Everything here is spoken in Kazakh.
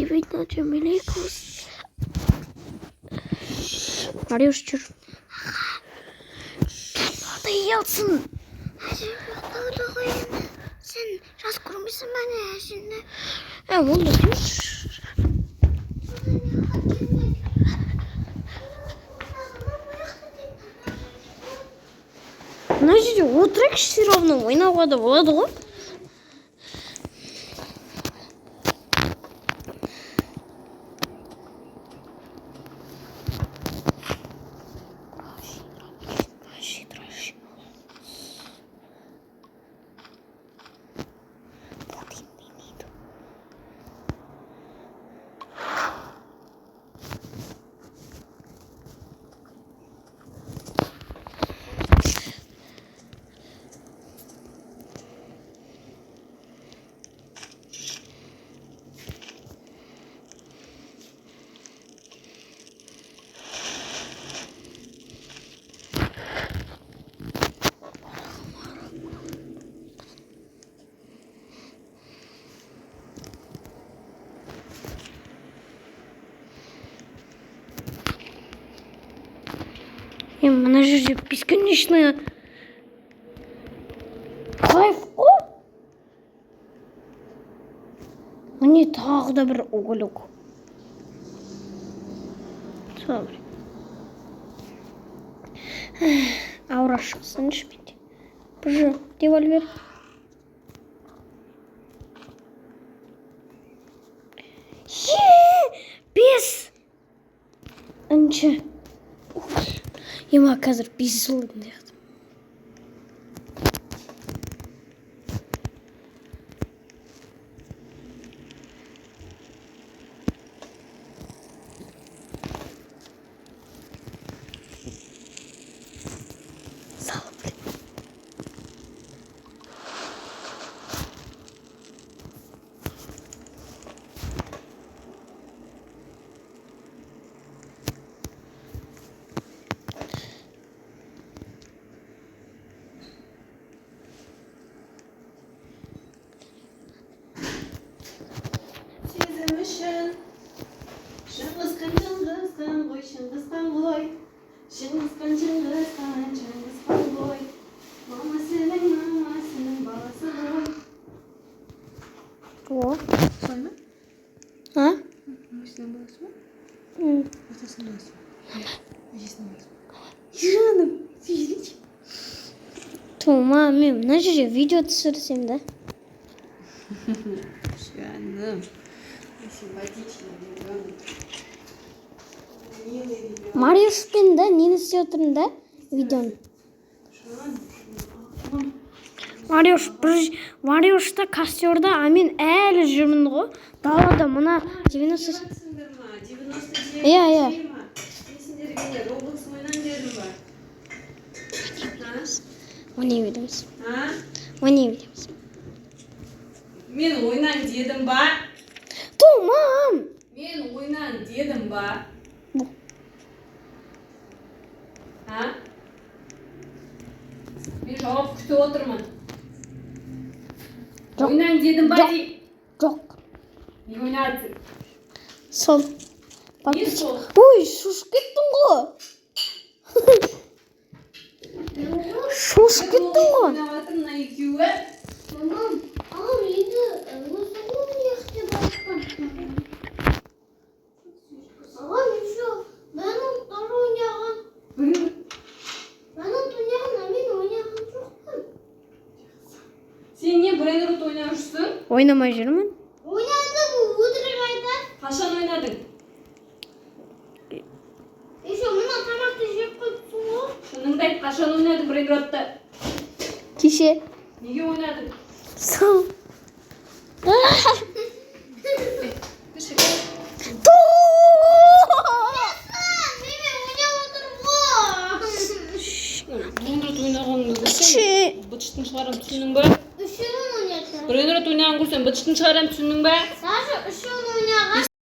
очевидно, че Миликус. Мариуш чур. Та ялсан. Sen ras kurmuşsun beni şimdi. Oldu diyor. Значит, отрек все равно война воду. Она же бесконечная кайф. Мне так добр уголек. Смотри. Аураш, слышишь меня? Боже, револьвер. Без. Анча. Ема қазір бейсіз дейді. О. Соль mu? А? Başından balası mı? Ortasında balası mı? Öncesinde balası mı? Canım. Fizik. Tamam, значит, видео түсірсем да. Canım. Симпатичный ребенок. Милый ребенок. Мариуспен да, нені істеп отырмын да видеоны. Мариушта костерда, мен әлі жүрмін ғой. Далада мына 90. Иә. Сендерге Roblox ойнан дедім ба? Ойнай береміз. А? Ойнай береміз. Мен ойнан дедім ба? Tamam. Мен ойнан дедім ба? А? Мен жауап күтіп отырмын. Ойнан дедім ба dey? Жоқ. Не ойнадың? Сол. Не сол? Ой, шошып кеттің ғой. Шошып кеттің ғой. Ойнаватыр мына екеуі. Мамам, енді осы университетте барып Ағам, еще бәнаттар ойнаған. Бәнат ойнаған, мен ойнаған жоқпын. Сен не брейнрот ойнап жүрсің? Ойнамай жүрмін. Ойнадым, өтірік айтады. Қашан ойнадың? Еще мына тамақты жеп қойыпсың ғой. Шыныңды айт, қашан ойнадың брейнротты? Кеше. Неге ойнадың? Сол. Брейнрот ойнағаныңды Кеше. быт-шытын шығарам, түсіндің ба? Үшеуін ойнадым. Брейнрот ойнаған көрсем быт-шытын шығарам, түсіндің ба?